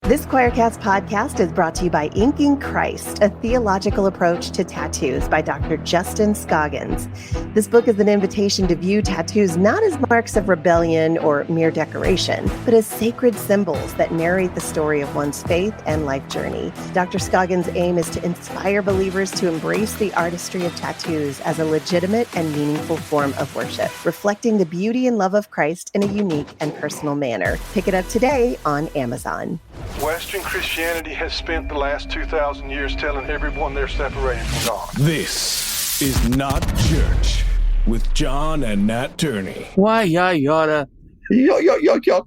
This Choircast podcast is brought to you by Inking Christ, a theological approach to tattoos by Dr. Justin Scoggins. This book is an invitation to view tattoos not as marks of rebellion or mere decoration, but as sacred symbols that narrate the story of one's faith and life journey. Dr. Scoggins' aim is to inspire believers to embrace the artistry of tattoos as a legitimate and meaningful form of worship, reflecting the beauty and love of Christ in a unique and personal manner. Pick it up today on Amazon. Western Christianity has spent the last 2,000 years telling everyone they're separated from God. This is Not Church with John and Nat Turney. Why, yada. Yo.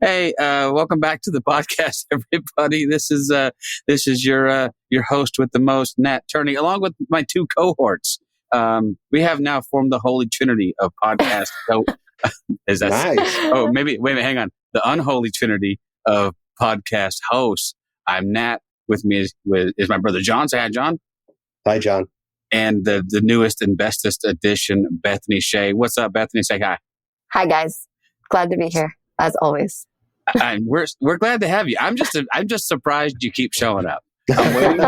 Hey, welcome back to the podcast, everybody. This is your host with the most, Nat Turney, along with my two cohorts. We have now formed the holy trinity of podcasts. So, is that nice? Oh, maybe wait a minute, hang on. The unholy trinity of podcast hosts. I'm Nat. With me is my brother John. Say hi, John. Hi, John. And the newest and bestest addition, Bethany Shea. What's up, Bethany? Say hi. Hi, guys. Glad to be here, as always. And we're glad to have you. I'm just surprised you keep showing up. I'm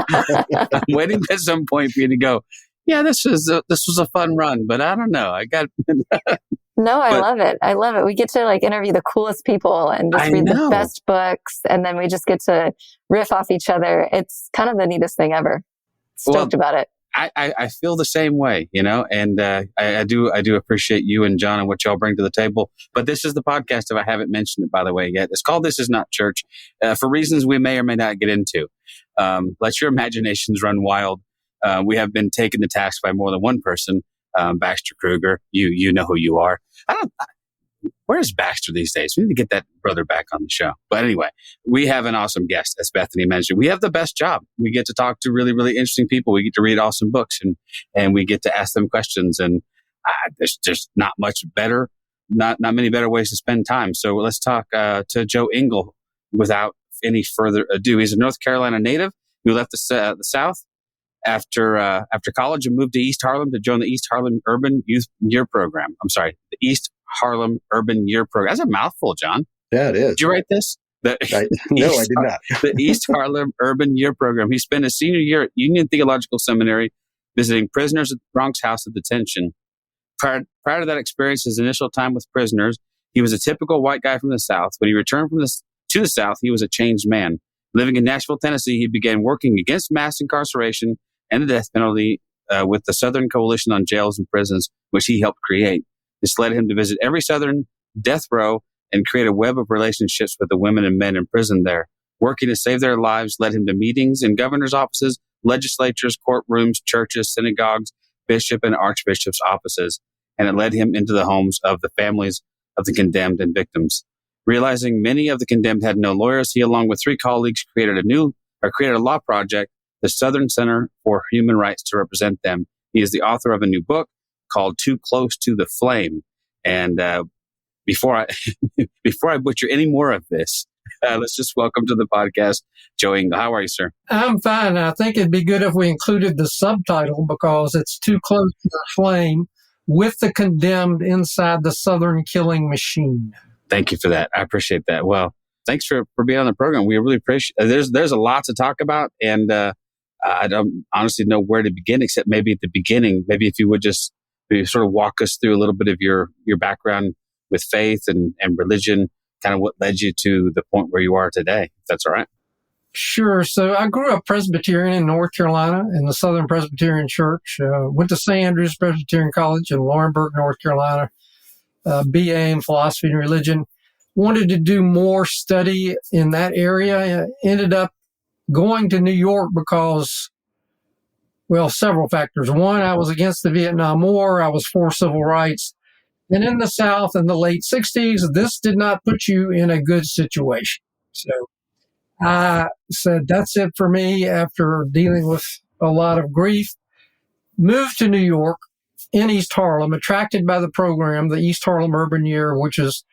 waiting at some point for you to go, yeah, this was a fun run, but I don't know. No, I love it. I love it. We get to interview the coolest people and just read the best books. And then we just get to riff off each other. It's kind of the neatest thing ever. Stoked about it. I feel the same way, and I do appreciate you and John and what y'all bring to the table. But this is the podcast, if I haven't mentioned it, by the way, yet. It's called This Is Not Church, for reasons we may or may not get into. Let your imaginations run wild. We have been taken to task by more than one person. Baxter Kruger, you know who you are. Where's Baxter these days? We need to get that brother back on the show. But anyway, we have an awesome guest, as Bethany mentioned. We have the best job. We get to talk to really, really interesting people. We get to read awesome books and we get to ask them questions. And there's just not much better, not many better ways to spend time. So let's talk to Joe Ingle without any further ado. He's a North Carolina native who left the South after college and moved to East Harlem to join the East Harlem Urban Year program. I'm sorry, the East Harlem Urban Year program. That's a mouthful, John. Yeah, it is. Did you write this? No, I did not. The East Harlem Urban Year program. He spent his senior year at Union Theological Seminary visiting prisoners at the Bronx House of Detention. Prior to that experience, his initial time with prisoners, he was a typical white guy from the South. When he returned to the South, he was a changed man. Living in Nashville, Tennessee, he began working against mass incarceration and the death penalty with the Southern Coalition on Jails and Prisons, which he helped create. This led him to visit every Southern death row and create a web of relationships with the women and men imprisoned there. Working to save their lives led him to meetings in governor's offices, legislatures, courtrooms, churches, synagogues, bishop and archbishop's offices, and it led him into the homes of the families of the condemned and victims. Realizing many of the condemned had no lawyers, he, along with three colleagues, created a law project, the Southern Center for Human Rights, to represent them. He is the author of a new book called Too Close to the Flame. And before I butcher any more of this, let's just welcome to the podcast, Joe Ingle. How are you, sir? I'm fine. I think it'd be good if we included the subtitle because it's Too Close to the Flame with the condemned inside the Southern killing machine. Thank you for that. I appreciate that. Well, thanks for being on the program. We really appreciate it. There's a lot to talk about, and I don't honestly know where to begin, except maybe at the beginning. Maybe if you would just sort of walk us through a little bit of your background with faith and religion, kind of what led you to the point where you are today, if that's all right. Sure. So I grew up Presbyterian in North Carolina in the Southern Presbyterian Church. Went to St. Andrews Presbyterian College in Laurinburg, North Carolina. BA in philosophy and religion. Wanted to do more study in that area. Ended up going to New York because, several factors. One, I was against the Vietnam War. I was for civil rights. And in the South in the late 60s, this did not put you in a good situation. So I said, that's it for me after dealing with a lot of grief. Moved to New York in East Harlem, attracted by the program, the East Harlem Urban Year, which is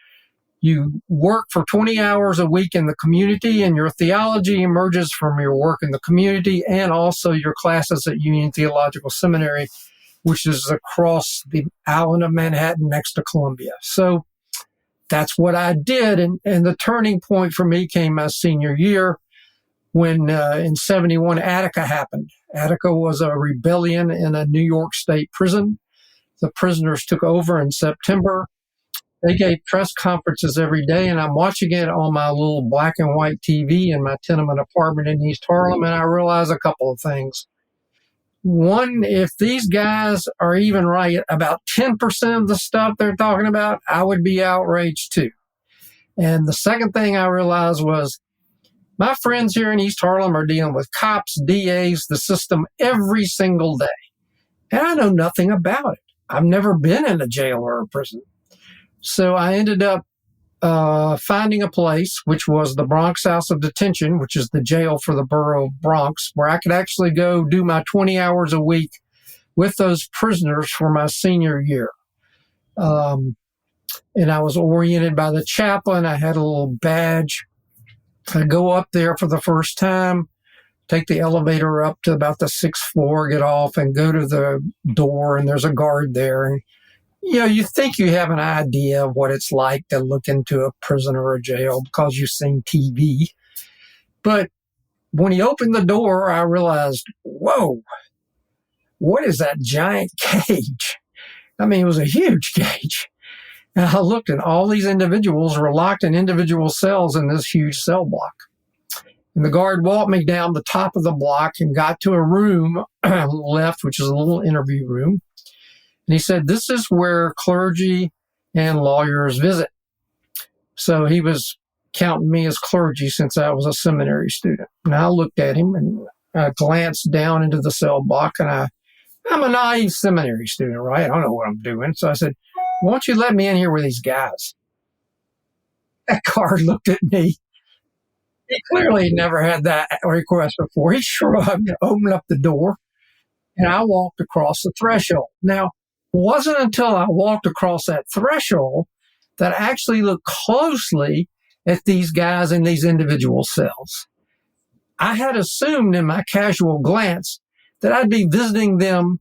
you work for 20 hours a week in the community, and your theology emerges from your work in the community and also your classes at Union Theological Seminary, which is across the island of Manhattan next to Columbia. So that's what I did. And the turning point for me came my senior year when in 71 Attica happened. Attica was a rebellion in a New York State prison. The prisoners took over in September. They gave press conferences every day, and I'm watching it on my little black and white TV in my tenement apartment in East Harlem, and I realize a couple of things. One, if these guys are even right about 10% of the stuff they're talking about, I would be outraged too. And the second thing I realized was my friends here in East Harlem are dealing with cops, DAs, the system every single day. And I know nothing about it. I've never been in a jail or a prison. So I ended up finding a place, which was the Bronx House of Detention, which is the jail for the borough of Bronx, where I could actually go do my 20 hours a week with those prisoners for my senior year. And I was oriented by the chaplain. I had a little badge. I go up there for the first time, take the elevator up to about the 6th floor, get off, and go to the door, and there's a guard there. And you think you have an idea of what it's like to look into a prison or a jail because you've seen TV. But when he opened the door, I realized, whoa, what is that giant cage? I mean, it was a huge cage. And I looked, and all these individuals were locked in individual cells in this huge cell block. And the guard walked me down the top of the block and got to a room left, which is a little interview room. And he said, this is where clergy and lawyers visit. So he was counting me as clergy since I was a seminary student. And I looked at him and I glanced down into the cell block, and I'm a naive seminary student, right? I don't know what I'm doing. So I said, why don't you let me in here with these guys? That guard looked at me. He clearly never had that request before. He shrugged, opened up the door, and I walked across the threshold. Now, it wasn't until I walked across that threshold that I actually looked closely at these guys in these individual cells. I had assumed in my casual glance that I'd be visiting them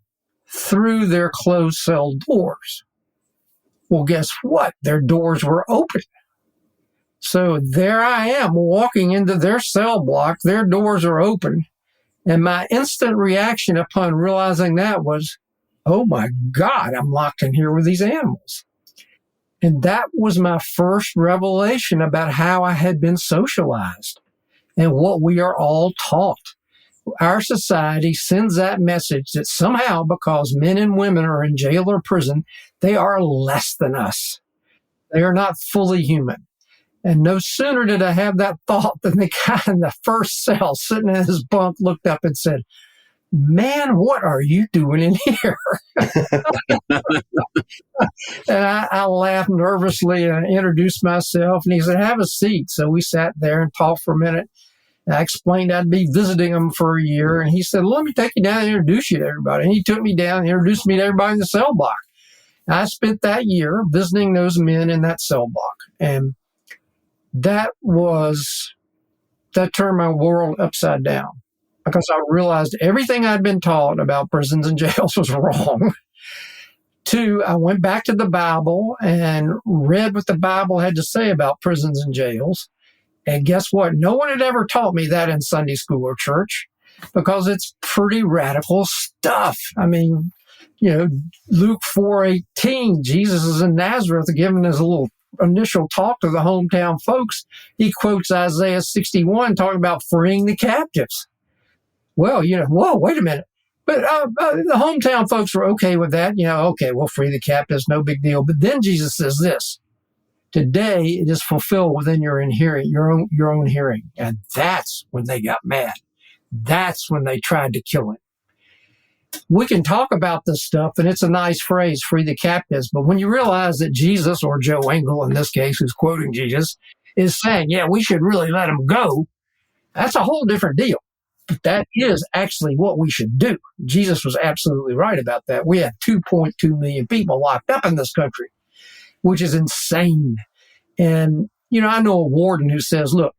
through their closed cell doors. Well, guess what? Their doors were open. So there I am walking into their cell block. Their doors are open. And my instant reaction upon realizing that was, oh my God, I'm locked in here with these animals. And that was my first revelation about how I had been socialized and what we are all taught. Our society sends that message that somehow, because men and women are in jail or prison, they are less than us. They are not fully human. And no sooner did I have that thought than the guy in the first cell sitting in his bunk looked up and said, man, what are you doing in here? And I laughed nervously and I introduced myself, and he said, have a seat. So we sat there and talked for a minute. I explained I'd be visiting him for a year, and he said, let me take you down and introduce you to everybody. And he took me down and introduced me to everybody in the cell block. And I spent that year visiting those men in that cell block. And that turned my world upside down, because I realized everything I'd been taught about prisons and jails was wrong. Two, I went back to the Bible and read what the Bible had to say about prisons and jails. And guess what? No one had ever taught me that in Sunday school or church, because it's pretty radical stuff. I mean, Luke 4:18, Jesus is in Nazareth giving his little initial talk to the hometown folks. He quotes Isaiah 61 talking about freeing the captives. Well, whoa, wait a minute. But the hometown folks were okay with that. Okay, we'll free the captives, no big deal. But then Jesus says this, today it is fulfilled within your own hearing. And that's when they got mad. That's when they tried to kill him. We can talk about this stuff, and it's a nice phrase, free the captives. But when you realize that Jesus, or Joe Ingle in this case, who's quoting Jesus, is saying, yeah, we should really let them go, that's a whole different deal. But that is actually what we should do. Jesus was absolutely right about that. We have 2.2 million people locked up in this country, which is insane. And, I know a warden who says, look,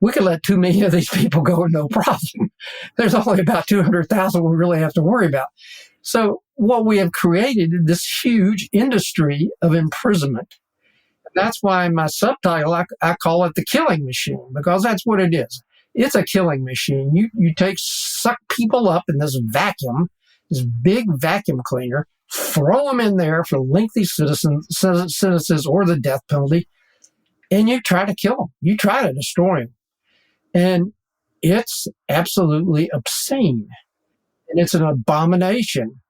we could let 2 million of these people go, no problem. There's only about 200,000 we really have to worry about. So what we have created is this huge industry of imprisonment. That's why in my subtitle, I call it the killing machine, because that's what it is. It's a killing machine. You suck people up in this vacuum, this big vacuum cleaner, throw them in there for lengthy sentences or the death penalty, and you try to kill them. You try to destroy them. And it's absolutely obscene. And it's an abomination.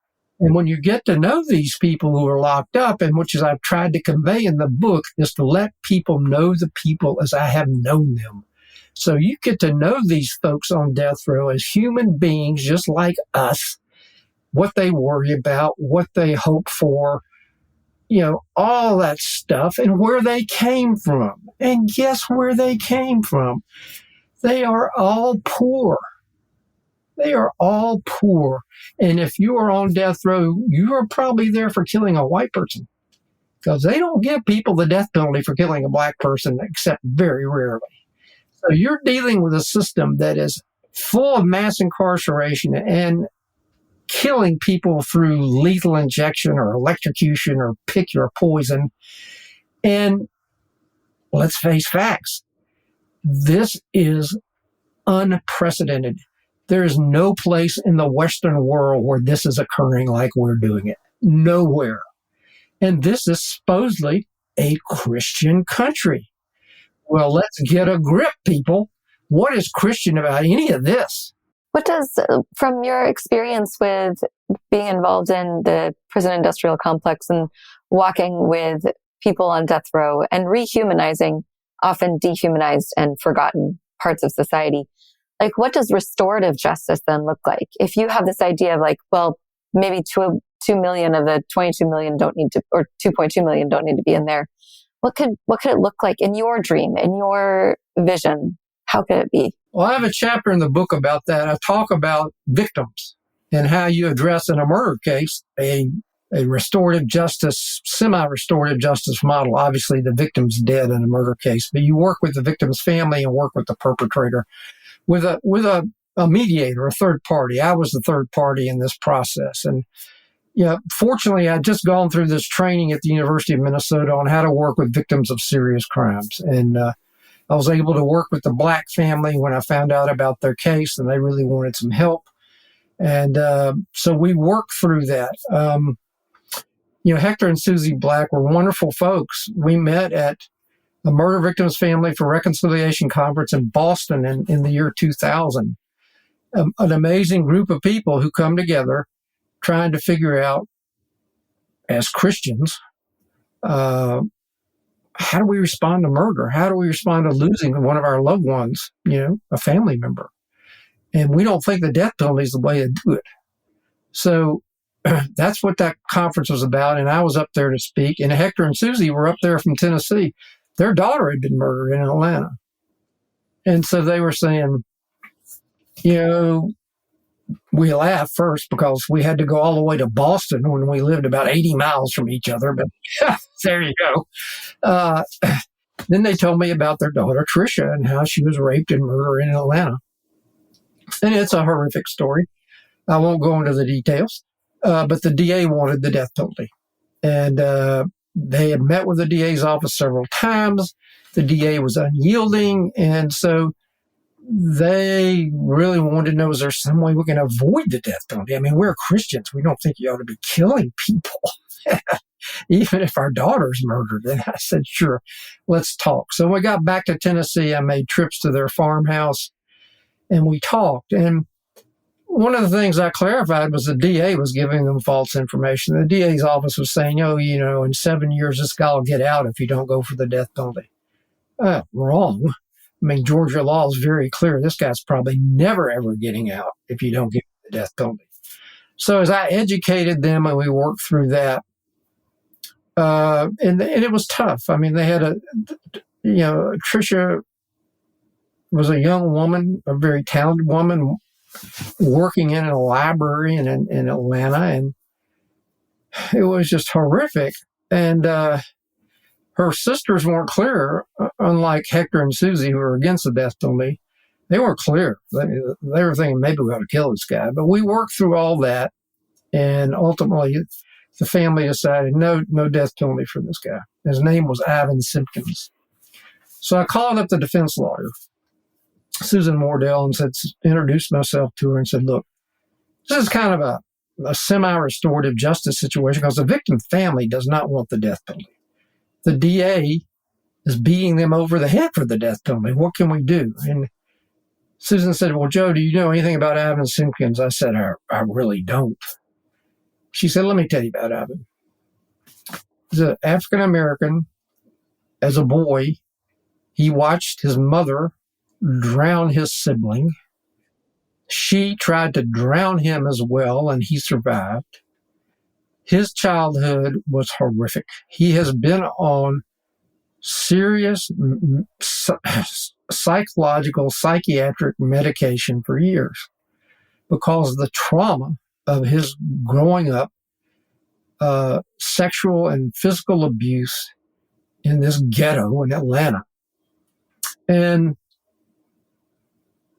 And when you get to know these people who are locked up, and which is I've tried to convey in the book, is to let people know the people as I have known them. So you get to know these folks on death row as human beings just like us, what they worry about, what they hope for, all that stuff, and where they came from. And guess where they came from? They are all poor. They are all poor. And if you are on death row, you are probably there for killing a white person, because they don't give people the death penalty for killing a black person except very rarely. So you're dealing with a system that is full of mass incarceration and killing people through lethal injection or electrocution or pick your poison. And let's face facts. This is unprecedented. There is no place in the Western world where this is occurring like we're doing it. Nowhere. And this is supposedly a Christian country. Well, let's get a grip, people. What is Christian about any of this? What does, from your experience with being involved in the prison industrial complex and walking with people on death row and rehumanizing often dehumanized and forgotten parts of society, like, what does restorative justice then look like? If you have this idea of maybe 2 million of the 22 million don't need to, or 2.2 million don't need to be in there. What could it look like in your dream, in your vision? How could it be? Well, I have a chapter in the book about that. I talk about victims and how you address in a murder case a restorative justice, semi-restorative justice model. Obviously, the victim's dead in a murder case, but you work with the victim's family and work with the perpetrator with a mediator, a third party. I was the third party in this process. And fortunately, I'd just gone through this training at the University of Minnesota on how to work with victims of serious crimes. And I was able to work with the black family when I found out about their case, and they really wanted some help. And so we worked through that. Hector and Susie Black were wonderful folks. We met at the Murder Victims Family for Reconciliation Conference in Boston in the year 2000. An amazing group of people who come together trying to figure out, as Christians, how do we respond to murder? How do we respond to losing one of our loved ones, a family member? And we don't think the death penalty is the way to do it. So that's what that conference was about. And I was up there to speak. And Hector and Susie were up there from Tennessee. Their daughter had been murdered in Atlanta. And so they were saying, we laughed first because we had to go all the way to Boston when we lived about 80 miles from each other. But there you go. Then they told me about their daughter, Tricia, and how she was raped and murdered in Atlanta. And it's a horrific story. I won't go into the details. But the DA wanted the death penalty. And they had met with the DA's office several times. The DA was unyielding. And so they really wanted to know, is there some way we can avoid the death penalty? I mean, we're Christians. We don't think you ought to be killing people, even if our daughter's murdered. And I said, sure, let's talk. So we got back to Tennessee. I made trips to their farmhouse, and we talked. And one of the things I clarified was the DA was giving them false information. The DA's office was saying, in 7 years, this guy will get out if you don't go for the death penalty. Wrong. I mean, Georgia law is very clear. This guy's probably never, ever getting out if you don't give him the death penalty. So as I educated them and we worked through that, and it was tough. I mean, they had Tricia was a young woman, a very talented woman, working in a library in Atlanta, and it was just horrific. And her sisters weren't clear, unlike Hector and Susie, who were against the death penalty. They weren't clear. They were thinking maybe we ought to kill this guy. But we worked through all that, and ultimately the family decided no death penalty for this guy. His name was Ivan Simpkins. So I called up the defense lawyer, Susan Wardell, and introduced myself to her and said, look, this is kind of a semi-restorative justice situation because the victim family does not want the death penalty. The DA is beating them over the head for the death penalty. What can we do? And Susan said, well, Joe, do you know anything about Ivan Simpkins? I said, I really don't. She said, let me tell you about Ivan. He's an African-American. As a boy, he watched his mother drown his sibling. She tried to drown him as well, and he survived. His childhood was horrific. He has been on serious psychological, psychiatric medication for years because of the trauma of his growing up, sexual and physical abuse in this ghetto in Atlanta. And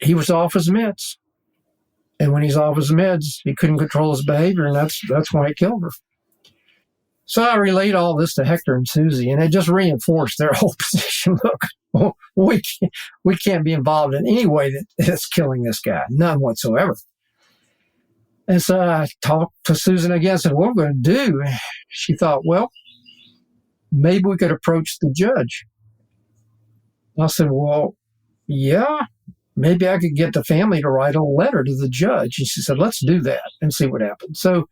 he was off his meds. And when he's off his meds, he couldn't control his behavior, and that's why it killed her. So I relayed all this to Hector and Susie, and it just reinforced their whole position. Look, we can't be involved in any way that's killing this guy, none whatsoever. And so I talked to Susan again and said, what are we going to do? She thought, well, maybe we could approach the judge. I said, well, yeah, maybe I could get the family to write a letter to the judge. And she said, let's do that and see what happens. So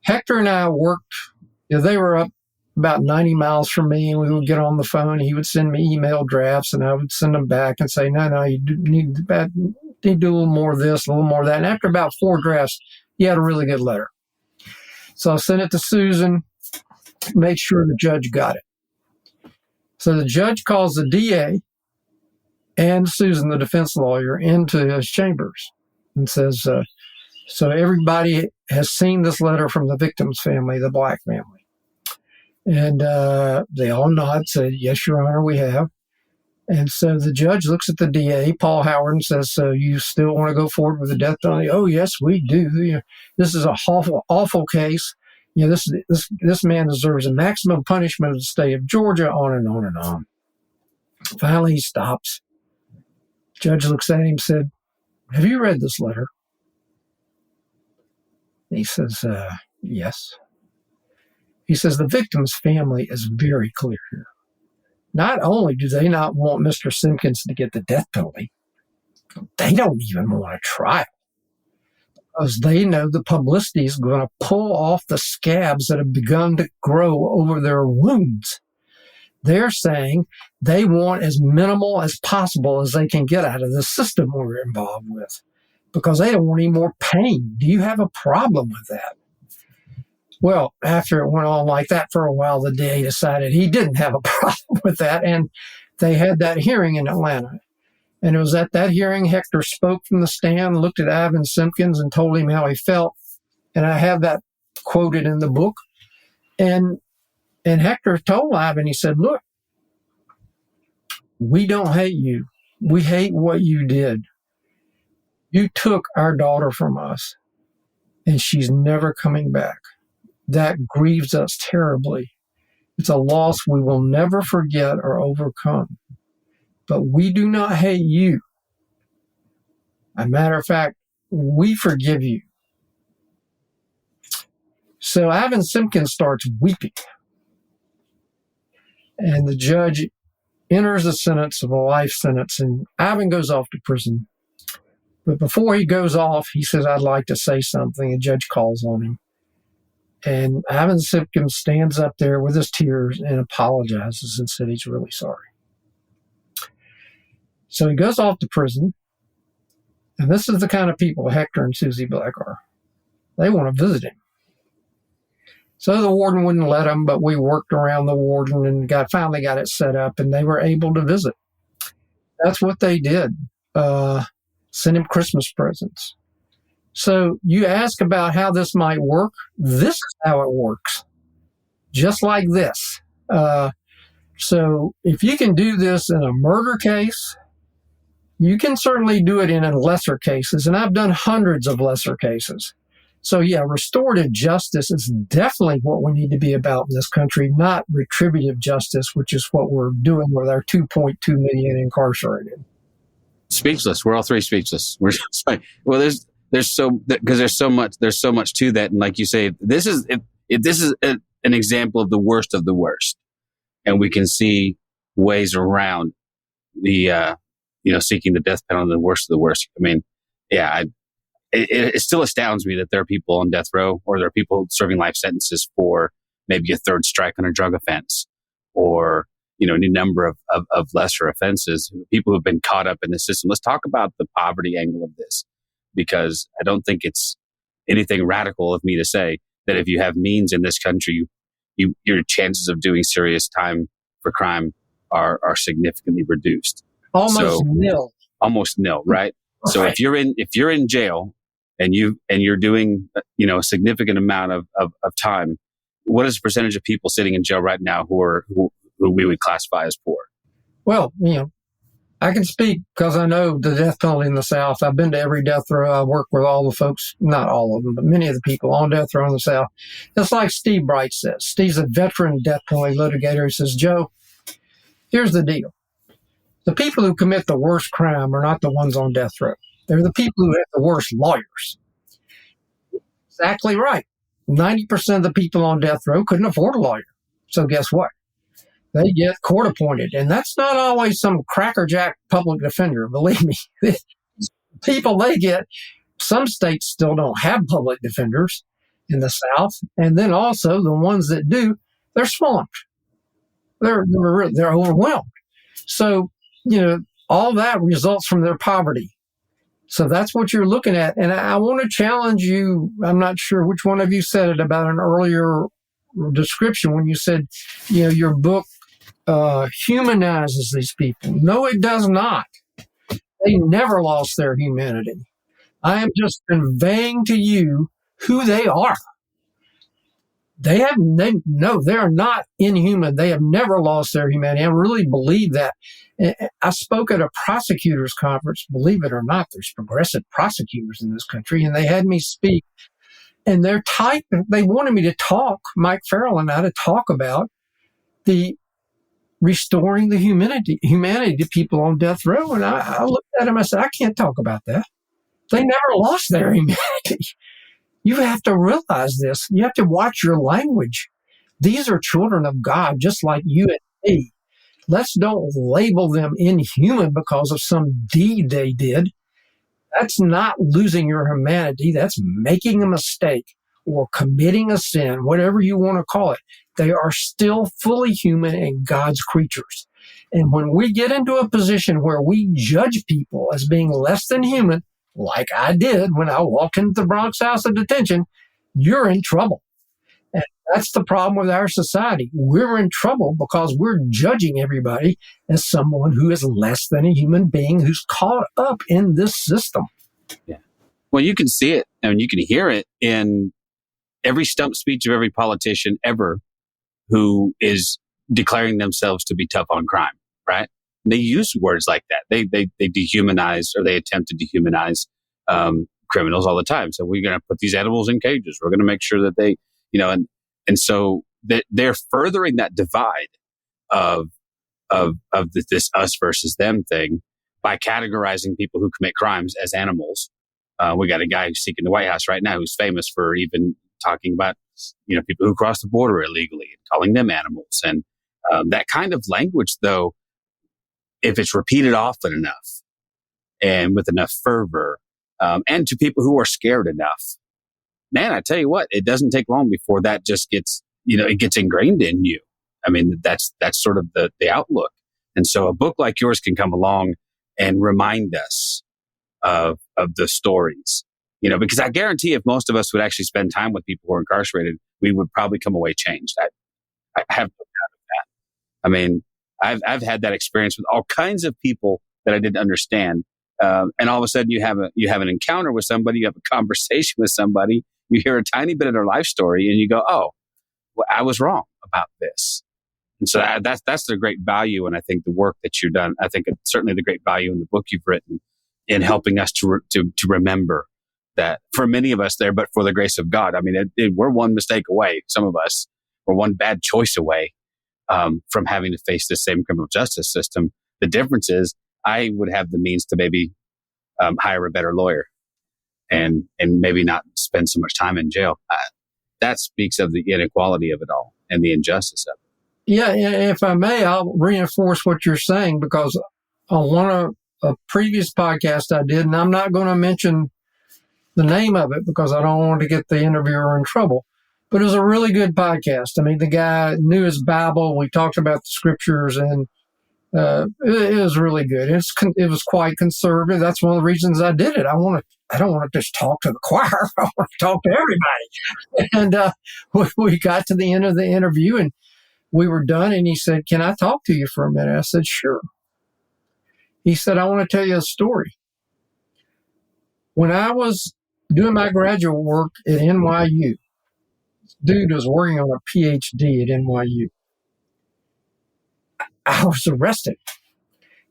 Hector and I worked, they were up about 90 miles from me, and we would get on the phone. He would send me email drafts, and I would send them back and say, no, you need to do a little more of this, a little more of that. And after about 4 drafts, he had a really good letter. So I sent it to Susan, made sure the judge got it. So the judge calls the DA and Susan, the defense lawyer, into his chambers and says, so everybody has seen this letter from the victim's family, the black family. And they all nod, said, yes, Your Honor, we have. And so the judge looks at the DA, Paul Howard, and says, so you still want to go forward with the death penalty? Oh, yes, we do. This is a awful case. This man deserves a maximum punishment of the state of Georgia, on and on and on. Finally, he stops. Judge looks at him and said, have you read this letter? He says, yes. He says, the victim's family is very clear here. Not only do they not want Mr. Simpkins to get the death penalty, they don't even want a trial because they know the publicity is going to pull off the scabs that have begun to grow over their wounds. They're saying they want as minimal as possible as they can get out of the system we're involved with because they don't want any more pain. Do you have a problem with that? Well, after it went on like that for a while, the DA decided he didn't have a problem with that, and they had that hearing in Atlanta. And it was at that hearing Hector spoke from the stand, looked at Ivan Simpkins, and told him how he felt. And I have that quoted in the book. And Hector told Ivan, he said, look, we don't hate you. We hate what you did. You took our daughter from us, and she's never coming back. That grieves us terribly. It's a loss we will never forget or overcome. But we do not hate you. As a matter of fact, we forgive you. So Ivan Simpkins starts weeping. And the judge enters a sentence of a life sentence, and Ivan goes off to prison. But before he goes off, he says, I'd like to say something. The judge calls on him. And Ivan Simpkins stands up there with his tears and apologizes and said he's really sorry. So he goes off to prison. And this is the kind of people Hector and Susie Black are. They want to visit him. So the warden wouldn't let him, but we worked around the warden and finally got it set up, and they were able to visit. That's what they did. Send him Christmas presents. So you ask about how this might work. This is how it works. Just like this. So if you can do this in a murder case, you can certainly do it in lesser cases. And I've done hundreds of lesser cases. So yeah, restorative justice is definitely what we need to be about in this country, not retributive justice, which is what we're doing with our 2.2 million incarcerated. Speechless. We're all three speechless. We're just like, well, there's so much to that. And like you say, this is an example of the worst, and we can see ways around the seeking the death penalty, the worst of the worst. I mean, yeah, it still astounds me that there are people on death row, or there are people serving life sentences for maybe a third strike on a drug offense, or any number of lesser offenses. People who have been caught up in the system. Let's talk about the poverty angle of this, because I don't think it's anything radical of me to say that if you have means in this country, your chances of doing serious time for crime are significantly reduced. Almost nil. Almost nil, right? Right. So if you're in jail and you're doing a significant amount of time, what is the percentage of people sitting in jail right now who we would classify as poor? Well, I can speak because I know the death penalty in the South. I've been to every death row. I work with all the folks, not all of them, but many of the people on death row in the South. It's like Steve Bright says. Steve's a veteran death penalty litigator. He says, Joe, here's the deal. The people who commit the worst crime are not the ones on death row. They're the people who have the worst lawyers. Exactly right. 90% of the people on death row couldn't afford a lawyer. So guess what? They get court appointed. And that's not always some crackerjack public defender, believe me. People they get, some states still don't have public defenders in the South. And then also the ones that do, they're swamped. They're overwhelmed. So, all that results from their poverty. So that's what you're looking at. And I want to challenge you. I'm not sure which one of you said it about an earlier description when you said, your book humanizes these people. No, it does not. They never lost their humanity. I am just conveying to you who they are. They are not inhuman. They have never lost their humanity. I really believe that. I spoke at a prosecutors conference. Believe it or not, there's progressive prosecutors in this country, and they had me speak. And they wanted me to talk, Mike Farrell and I, to talk about the restoring the humanity to people on death row. And I looked at him, I said, I can't talk about that. They never lost their humanity. You have to realize this. You have to watch your language. These are children of God, just like you and me. Let's don't label them inhuman because of some deed they did. That's not losing your humanity. That's making a mistake or committing a sin, whatever you want to call it. They are still fully human and God's creatures. And when we get into a position where we judge people as being less than human, like I did when I walked into the Bronx House of Detention, you're in trouble. And that's the problem with our society. We're in trouble because we're judging everybody as someone who is less than a human being who's caught up in this system. Yeah. Well, you can see it and you can hear it in every stump speech of every politician ever who is declaring themselves to be tough on crime, right? They use words like that. They dehumanize, or they attempt to dehumanize criminals all the time. So we're going to put these animals in cages. We're going to make sure that they, and so they're furthering that divide of this us versus them thing by categorizing people who commit crimes as animals. We got a guy who's seeking the White House right now who's famous for even talking about people who cross the border illegally and calling them animals. And that kind of language, though, if it's repeated often enough and with enough fervor, and to people who are scared enough, man, I tell you what, it doesn't take long before that just gets, it gets ingrained in you. I mean, that's sort of the outlook. And so a book like yours can come along and remind us of the stories, because I guarantee if most of us would actually spend time with people who are incarcerated, we would probably come away changed. I have no doubt of that. I mean, I've had that experience with all kinds of people that I didn't understand. And all of a sudden you have an encounter with somebody, you have a conversation with somebody, you hear a tiny bit of their life story and you go, oh, well, I was wrong about this. And so that's the great value. And I think the work that you've done, I think it's certainly the great value in the book you've written in helping us to remember that for many of us there, but for the grace of God. I mean, we're one mistake away. Some of us were one bad choice away from having to face the same criminal justice system. The difference is I would have the means to maybe hire a better lawyer and maybe not spend so much time in jail. That speaks of the inequality of it all and the injustice of it. Yeah, if I may, I'll reinforce what you're saying, because on one of a previous podcast I did, and I'm not going to mention the name of it because I don't want to get the interviewer in trouble, but it was a really good podcast. I mean, the guy knew his Bible. We talked about the scriptures, and it was really good. It was quite conservative. That's one of the reasons I did it. I don't want to just talk to the choir. I want to talk to everybody. And we got to the end of the interview, and we were done. And he said, "Can I talk to you for a minute?" I said, "Sure." He said, "I want to tell you a story. When I was doing my graduate work at NYU, dude was working on a PhD at NYU. I was arrested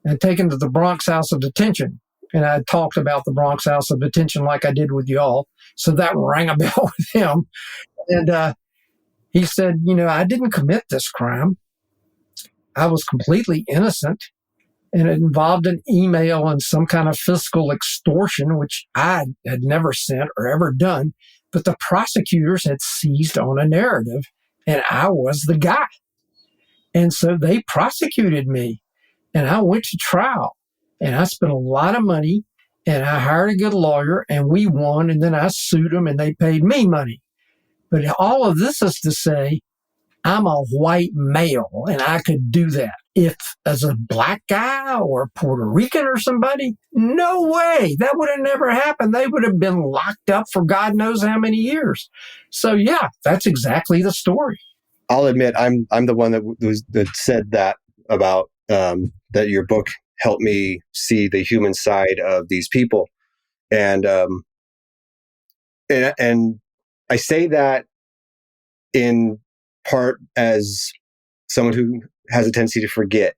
and taken to the Bronx House of Detention. And I talked about the Bronx House of Detention like I did with y'all. So that rang a bell with him. And he said, I didn't commit this crime. I was completely innocent. And it involved an email and some kind of fiscal extortion, which I had never sent or ever done. But the prosecutors had seized on a narrative, and I was the guy. And so they prosecuted me, and I went to trial, and I spent a lot of money, and I hired a good lawyer, and we won, and then I sued them, and they paid me money. But all of this is to say, I'm a white male, and I could do that. If as a black guy or a Puerto Rican or somebody, no way. That would have never happened. They would have been locked up for God knows how many years. So yeah, that's exactly the story. I'll admit I'm the one that said that about that your book helped me see the human side of these people, and I say that in part as someone who has a tendency to forget,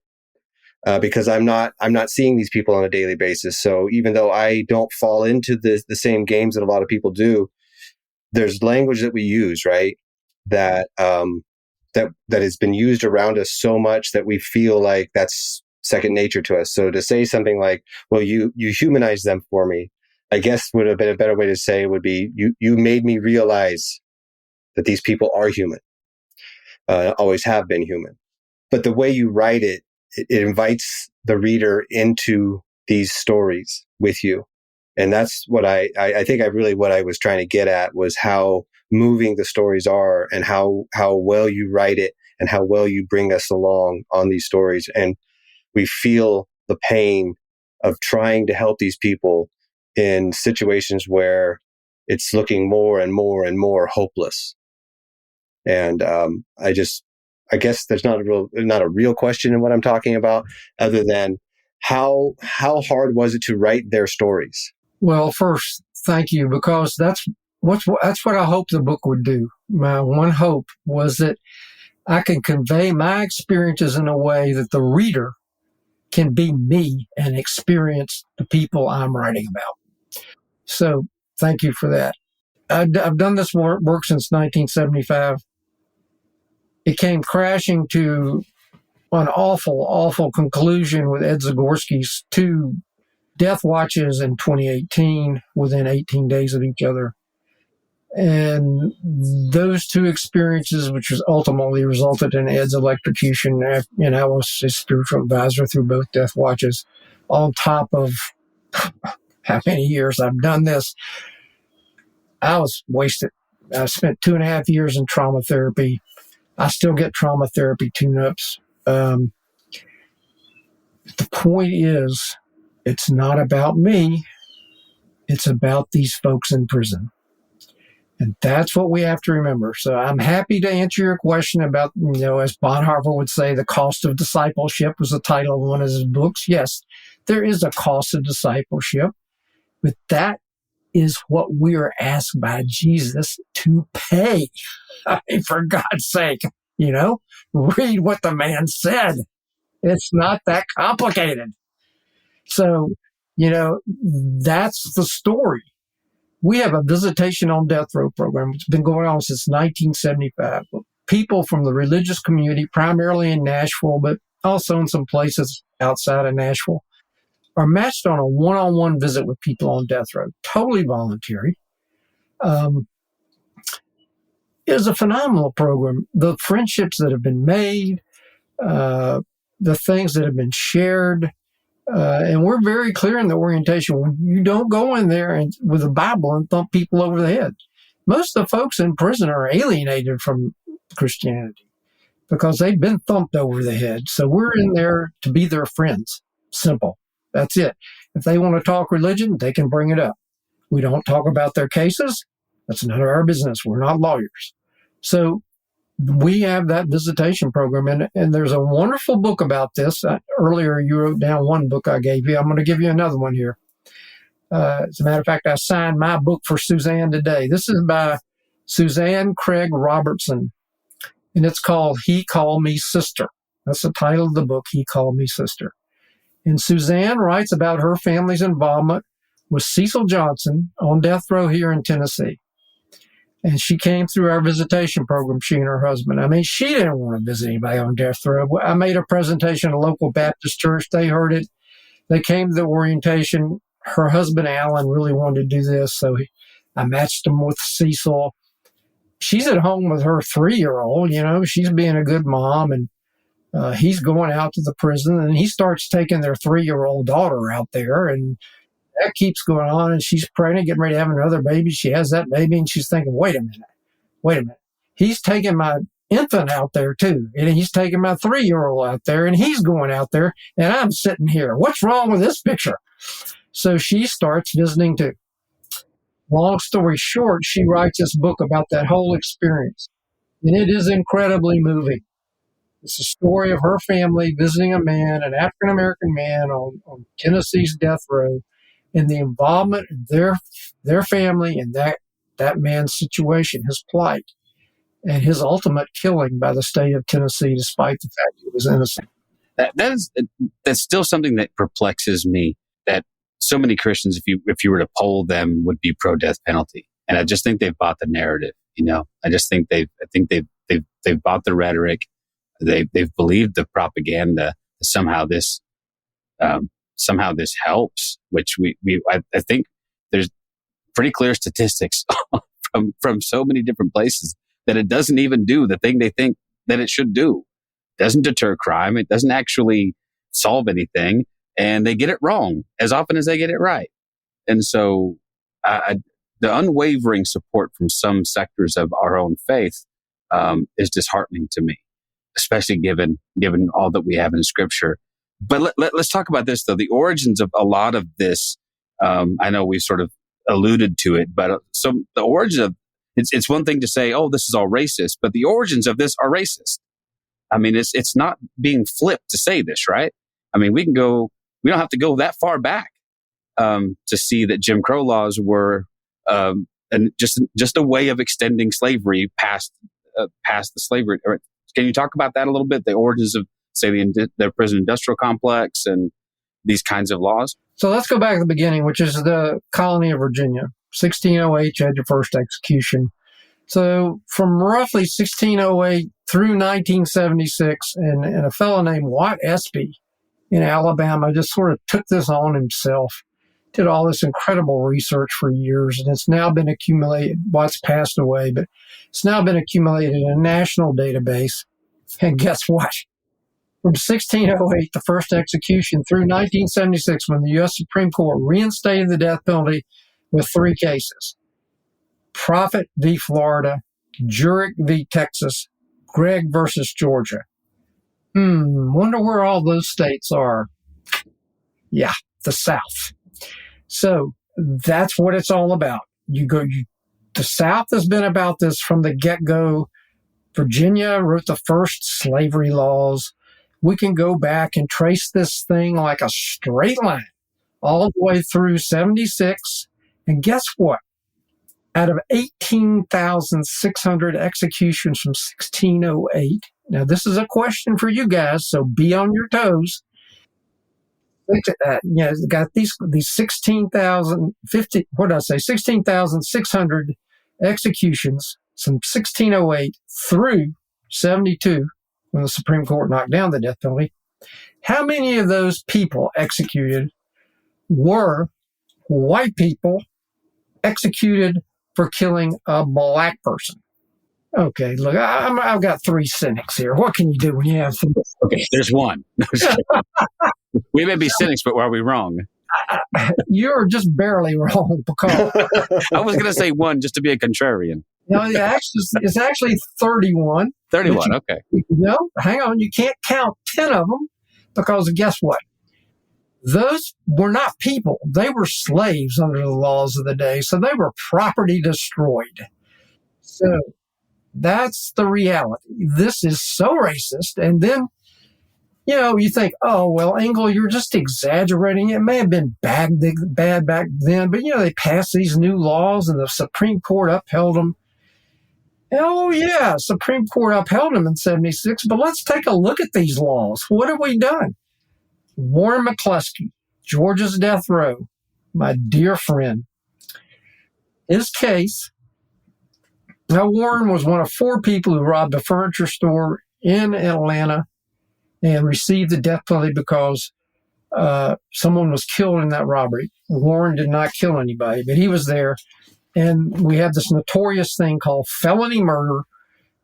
because I'm not seeing these people on a daily basis. So even though I don't fall into the same games that a lot of people do, there's language that we use, right? That has been used around us so much that we feel like that's second nature to us. So to say something like, "Well, you humanize them for me," I guess would have been a better way to say would be, you made me realize that these people are human, always have been human. But the way you write it invites the reader into these stories with you. And that's what I think what I was trying to get at was how moving the stories are, and how well you write it, and how well you bring us along on these stories. And we feel the pain of trying to help these people in situations where it's looking more and more and more hopeless. And I guess there's not a real question in what I'm talking about, other than how hard was it to write their stories? Well, first, thank you, because that's what I hoped the book would do. My one hope was that I can convey my experiences in a way that the reader can be me and experience the people I'm writing about. So thank you for that. I've done this work since 1975. It came crashing to an awful, awful conclusion with Ed Zagorski's 2 death watches in 2018 within 18 days of each other. And those 2 experiences, which was ultimately resulted in Ed's electrocution, and I was his spiritual advisor through both death watches, on top of how many years I've done this, I was wasted. I spent 2.5 years in trauma therapy. I still get trauma therapy tune-ups. The point is, it's not about me. It's about these folks in prison. And that's what we have to remember. So I'm happy to answer your question about, as Bonhoeffer would say, the cost of discipleship was the title of one of his books. Yes, there is a cost of discipleship, but that is what we are asked by Jesus to pay. I mean, for God's sake, read what the man said. It's not that complicated. So, that's the story. We have a visitation on death row program. It's been going on since 1975. People from the religious community, primarily in Nashville, but also in some places outside of Nashville, are matched on a one-on-one visit with people on death row, totally voluntary. It is a phenomenal program. The friendships that have been made, the things that have been shared, and we're very clear in the orientation. You don't go in there and with a Bible and thump people over the head. Most of the folks in prison are alienated from Christianity because they've been thumped over the head. So we're in there to be their friends. Simple. That's it. If they want to talk religion, they can bring it up. We don't talk about their cases. That's none of our business. We're not lawyers. So we have that visitation program, and there's a wonderful book about this. Earlier, you wrote down one book I gave you. I'm going to give you another one here. As a matter of fact, I signed my book for Suzanne today. This is by Suzanne Craig Robertson, and it's called He Called Me Sister. That's the title of the book, He Called Me Sister. And Suzanne writes about her family's involvement with Cecil Johnson on death row here in Tennessee. And she came through our visitation program, she and her husband. I mean, she didn't want to visit anybody on death row. I made a presentation at a local Baptist church. They heard it. They came to the orientation. Her husband, Alan, really wanted to do this, so I matched him with Cecil. She's at home with her 3-year-old, she's being a good mom, and he's going out to the prison, and he starts taking their 3-year-old daughter out there, and that keeps going on, and she's pregnant, getting ready to have another baby. She has that baby, and she's thinking, wait a minute. He's taking my infant out there, too, and he's taking my 3-year-old out there, and he's going out there, and I'm sitting here. What's wrong with this picture? So she starts visiting, too. Long story short, she writes this book about that whole experience, and it is incredibly moving. It's a story of her family visiting a man, an African-American man on Tennessee's death row, and the involvement of their family in that man's situation, his plight, and his ultimate killing by the state of Tennessee, despite the fact he was innocent. That's still something that perplexes me. That so many Christians, if you were to poll them, would be pro-death penalty, and I just think they've bought the narrative. I just think they've bought the rhetoric. They've believed the propaganda. Somehow this helps, which I think there's pretty clear statistics from so many different places that it doesn't even do the thing they think that it should do. It doesn't deter crime. It doesn't actually solve anything, and they get it wrong as often as they get it right. And so the unwavering support from some sectors of our own faith is disheartening to me, especially given all that we have in Scripture. But let's talk about this, though. The origins of a lot of this, I know we've sort of alluded to it, but the origins of it's one thing to say, oh, this is all racist, but the origins of this are racist. I mean, it's not being flipped to say this, right? I mean, we don't have to go that far back to see that Jim Crow laws were and just a way of extending slavery past the slavery. Can you talk about that a little bit? The origins of, say, the prison industrial complex and these kinds of laws? So let's go back to the beginning, which is the colony of Virginia. 1608, you had your first execution. So from roughly 1608 through 1976, and a fellow named Watt Espy in Alabama just sort of took this on himself, did all this incredible research for years, and it's now been accumulated. Watt's passed away, but it's now been accumulated in a national database. And guess what? From 1608, the first execution, through 1976, when the U.S. Supreme Court reinstated the death penalty with 3 cases: Prophet v. Florida, Jurek v. Texas, Gregg versus Georgia. Wonder where all those states are. Yeah, the South. So that's what it's all about. The South has been about this from the get-go. Virginia wrote the first slavery laws. We can go back and trace this thing like a straight line all the way through 76. And guess what? Out of 18,600 executions from 1608, now this is a question for you guys, so be on your toes. got these 16,600 executions from 1608 through 72, when the Supreme Court knocked down the death penalty. How many of those people executed were white people executed for killing a black person? Okay, look, I've got three cynics here. What can you do when you have some? Okay, there's one. We may be cynics, but are we wrong? You're just barely wrong, because I was going to say one just to be a contrarian. No, it's actually 31. 31, okay. No, hang on. You can't count 10 of them, because guess what? Those were not people. They were slaves under the laws of the day, so they were property destroyed. So that's the reality. This is so racist. And then, you think, oh, well, Ingle, you're just exaggerating. It may have been bad back then, but, they passed these new laws and the Supreme Court upheld them. Oh, yeah, Supreme Court upheld them in 76, but let's take a look at these laws. What have we done? Warren McCluskey, Georgia's death row, my dear friend. His case, now Warren was one of 4 people who robbed a furniture store in Atlanta and received the death penalty because someone was killed in that robbery. Warren did not kill anybody, but he was there. And we have this notorious thing called felony murder,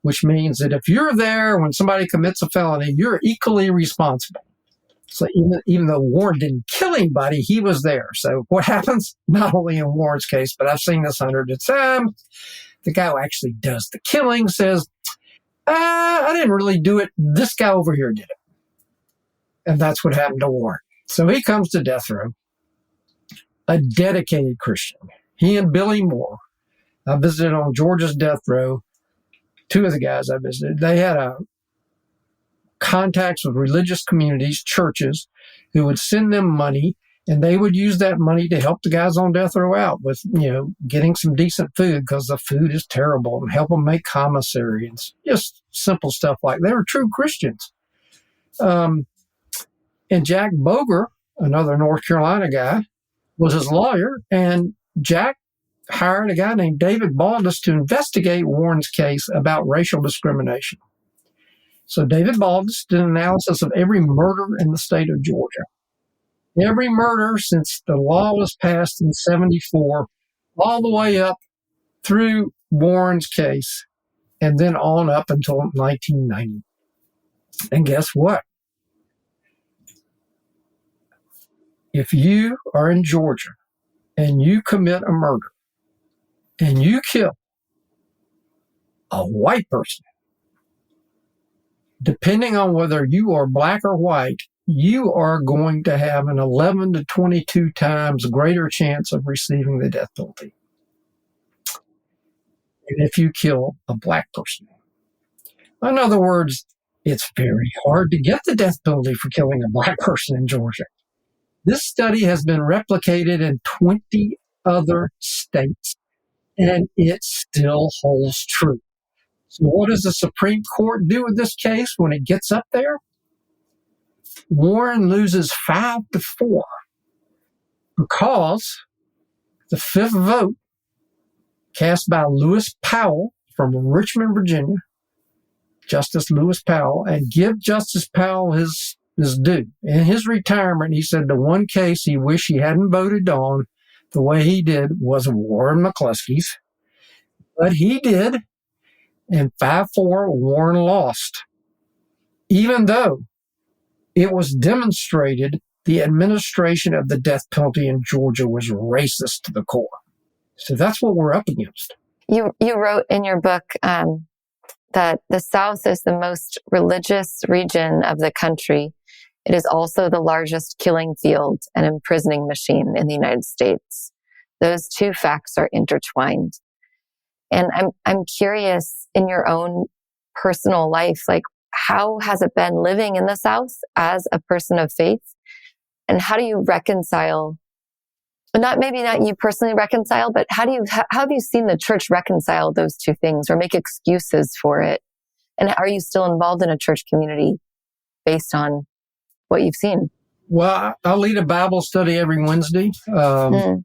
which means that if you're there when somebody commits a felony, you're equally responsible. So even though Warren didn't kill anybody, he was there. So what happens, not only in Warren's case, but I've seen this hundreds of times, the guy who actually does the killing says, I didn't really do it. This guy over here did it. And that's what happened to Warren. So he comes to death row, a dedicated Christian. He and Billy Moore. I visited on Georgia's death row. 2 of the guys I visited, they had contacts with religious communities, churches, who would send them money, and they would use that money to help the guys on death row out with, getting some decent food, because the food is terrible, and help them make commissary and just simple stuff like that. They were true Christians. And Jack Boger, another North Carolina guy, was his lawyer, and Jack hired a guy named David Baldus to investigate Warren's case about racial discrimination. So David Baldus did an analysis of every murder in the state of Georgia. Every murder since the law was passed in 74, all the way up through Warren's case, and then on up until 1990. And guess what? If you are in Georgia and you commit a murder and you kill a white person, depending on whether you are black or white, you are going to have an 11 to 22 times greater chance of receiving the death penalty than if you kill a black person. In other words, it's very hard to get the death penalty for killing a black person in Georgia. This study has been replicated in 20 other states, and it still holds true. So what does the Supreme Court do with this case when it gets up there? Warren loses 5-4 because the 5th vote, cast by Lewis Powell from Richmond, Virginia, Justice Lewis Powell, and give Justice Powell his due. In his retirement, he said the one case he wished he hadn't voted on the way he did was Warren McCluskey's. But he did, and 5-4, Warren lost. Even though it was demonstrated the administration of the death penalty in Georgia was racist to the core. So that's what we're up against. You wrote in your book that the South is the most religious region of the country. It is also the largest killing field and imprisoning machine in the United States. Those 2 facts are intertwined. And I'm curious, in your own personal life, like, how has it been living in the South as a person of faith? And how do you reconcile, maybe not you personally reconcile, but how have you seen the church reconcile those 2 things or make excuses for it? And are you still involved in a church community based on what you've seen? Well, I lead a Bible study every Wednesday. And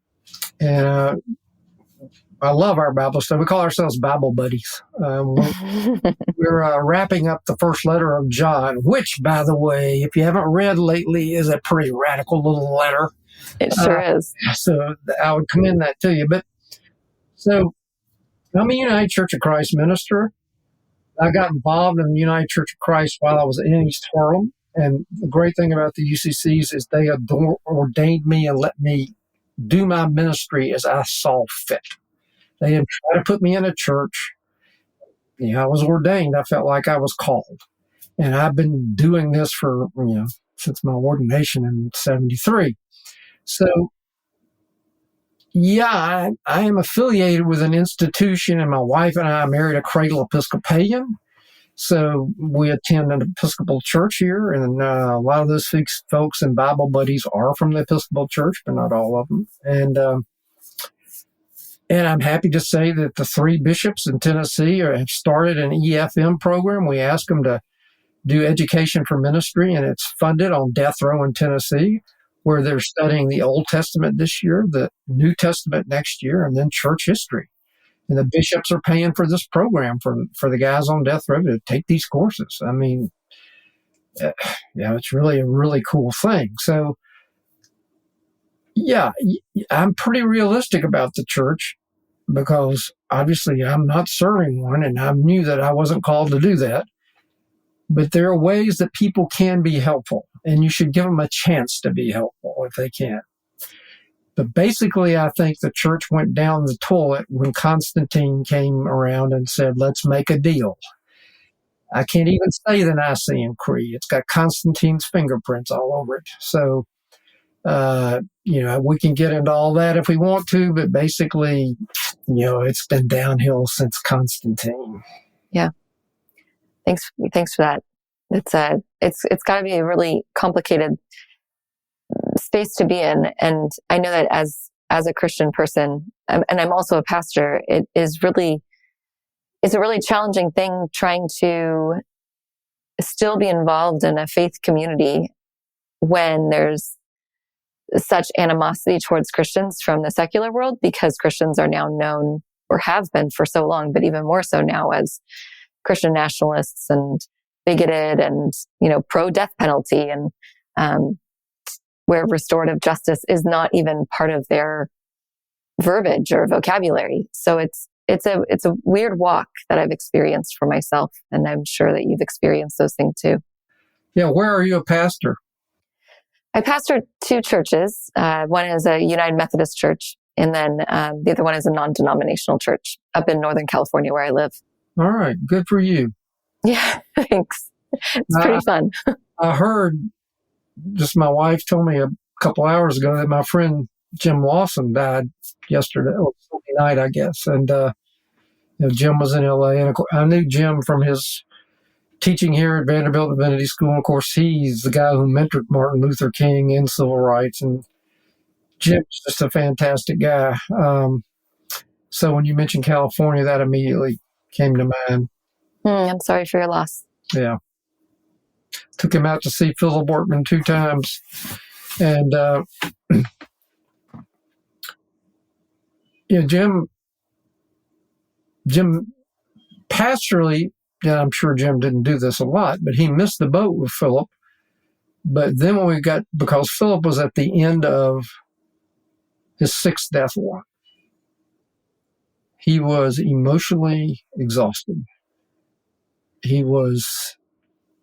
I love our Bible study. We call ourselves Bible buddies. We're wrapping up the first letter of John, which, by the way, if you haven't read lately, is a pretty radical little letter. It sure is. So I would commend that to you. But so I'm a United Church of Christ minister. I got involved in the United Church of Christ while I was in East Harlem. And the great thing about the UCCs is they ordained me and let me do my ministry as I saw fit. They didn't try to put me in a church. I was ordained. I felt like I was called. And I've been doing this for, since my ordination in 1973. So, I am affiliated with an institution, and my wife and I married a cradle Episcopalian. So we attend an Episcopal church here, and a lot of those folks and Bible buddies are from the Episcopal church, but not all of them. And I'm happy to say that the 3 bishops in Tennessee have started an EFM program. We ask them to do education for ministry, and it's funded on death row in Tennessee, where they're studying the Old Testament this year, the New Testament next year, and then church history. And the bishops are paying for this program for the guys on death row to take these courses. I mean, it's really a really cool thing. So, I'm pretty realistic about the church because obviously I'm not serving one, and I knew that I wasn't called to do that. But there are ways that people can be helpful, and you should give them a chance to be helpful if they can. But basically, I think the church went down the toilet when Constantine came around and said, let's make a deal. I can't even say the Nicene Creed. It's got Constantine's fingerprints all over it. So, we can get into all that if we want to, but basically, it's been downhill since Constantine. Yeah. Thanks for that. It's got to be a really complicated space to be in. And I know that as a Christian person, and I'm also a pastor, it's a really challenging thing trying to still be involved in a faith community when there's such animosity towards Christians from the secular world, because Christians are now known, or have been for so long, but even more so now, as Christian nationalists and bigoted and, pro death penalty, and where restorative justice is not even part of their verbiage or vocabulary. So it's a weird walk that I've experienced for myself, and I'm sure that you've experienced those things too. Yeah, where are you a pastor? I pastor 2 churches. One is a United Methodist church, and then the other one is a non-denominational church up in Northern California where I live. All right, good for you. Yeah, thanks. It's pretty fun. I heard, just my wife told me a couple hours ago that my friend Jim Lawson died yesterday, or Sunday night, I guess. And Jim was in LA, and of course, I knew Jim from his teaching here at Vanderbilt Divinity School. And of course, he's the guy who mentored Martin Luther King in civil rights, and Jim's just a fantastic guy. So when you mentioned California, that immediately came to mind. I'm sorry for your loss. Yeah. Took him out to see Philip Wortman 2 times. And, Jim pastorally, I'm sure Jim didn't do this a lot, but he missed the boat with Philip. But then when because Philip was at the end of his 6th death warrant, he was emotionally exhausted. He knew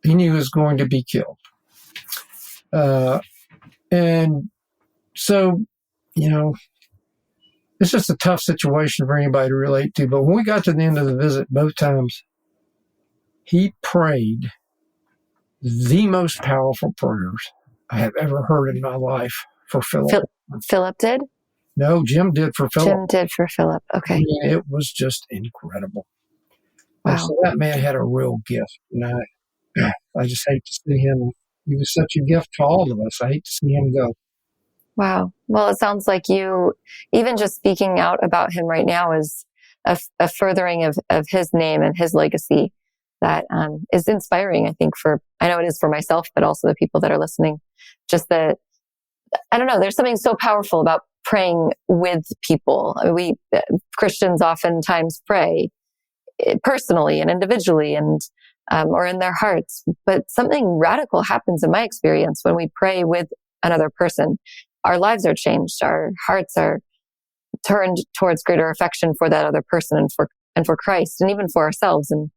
he was going to be killed. And so, it's just a tough situation for anybody to relate to. But when we got to the end of the visit, both times, he prayed the most powerful prayers I have ever heard in my life for Philip. Philip did? No, Jim did for Philip. Jim did for Philip. Okay. I mean, it was just incredible. Wow. So that man had a real gift. And I just hate to see him. He was such a gift to all of us. I hate to see him go. Wow. Well, it sounds like you, even just speaking out about him right now, is a furthering of his name and his legacy. that is inspiring, I think, I know it is for myself, but also the people that are listening. Just that, I don't know, there's something so powerful about praying with people. We Christians oftentimes pray personally and individually and or in their hearts, but something radical happens in my experience when we pray with another person. Our lives are changed. Our hearts are turned towards greater affection for that other person and for Christ and even for ourselves. And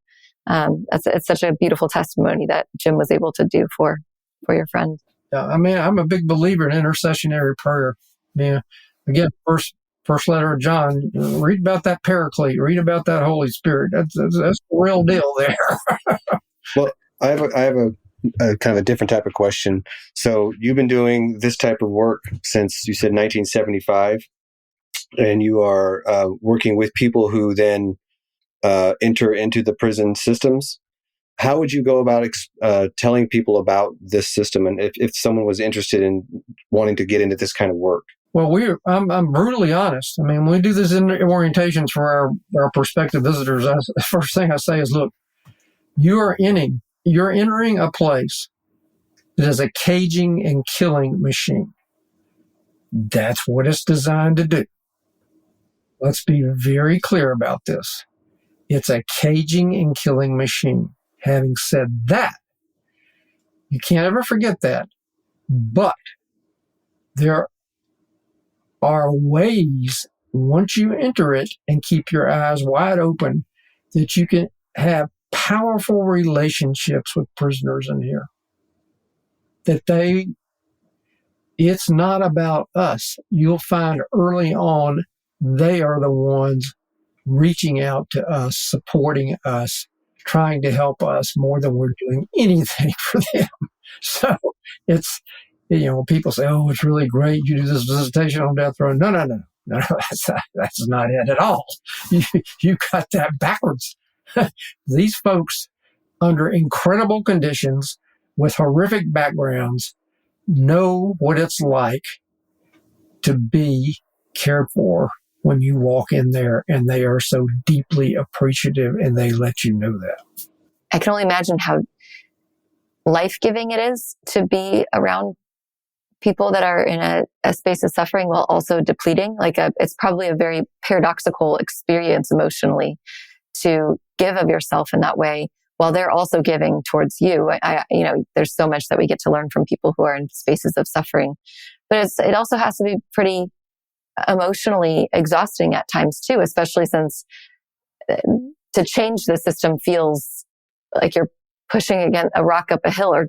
it's such a beautiful testimony that Jim was able to do for your friend. Yeah, I mean, I'm a big believer in intercessionary prayer. Yeah, again, first letter of John. Read about that Paraclete. Read about that Holy Spirit. That's the real deal there. Well, I have a kind of a different type of question. So you've been doing this type of work since, you said, 1975, and you are working with people who then enter into the prison systems. How would you go about telling people about this system, and if someone was interested in wanting to get into this kind of work? Well, I'm brutally honest. I mean, when we do this in orientations for our prospective visitors, the first thing I say is, look, you're entering a place that is a caging and killing machine. That's what it's designed to do. Let's be very clear about this. It's a caging and killing machine. Having said that, you can't ever forget that. But there are ways, once you enter it and keep your eyes wide open, that you can have powerful relationships with prisoners in here. It's not about us. You'll find early on, they are the ones reaching out to us, supporting us, trying to help us more than we're doing anything for them. So it's, people say, oh, it's really great. You do this visitation on death row. No, that's not it at all. You got that backwards. These folks, under incredible conditions, with horrific backgrounds, know what it's like to be cared for when you walk in there, and they are so deeply appreciative, and they let you know that. I can only imagine how life-giving it is to be around people that are in a space of suffering while also depleting. It's probably a very paradoxical experience emotionally to give of yourself in that way while they're also giving towards you. There's so much that we get to learn from people who are in spaces of suffering, but it also has to be pretty emotionally exhausting at times too, especially since to change the system feels like you're pushing against a rock up a hill, or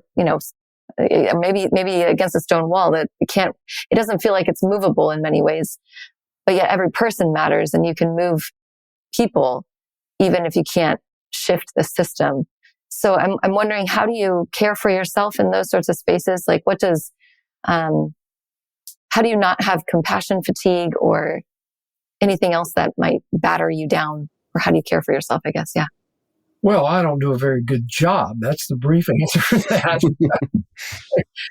maybe against a stone wall that it doesn't feel like it's movable in many ways, but yet every person matters, and you can move people even if you can't shift the system. So I'm wondering, how do you care for yourself in those sorts of spaces? Like, how do you not have compassion fatigue or anything else that might batter you down? Or how do you care for yourself, I guess? Yeah. Well, I don't do a very good job. That's the brief answer to that.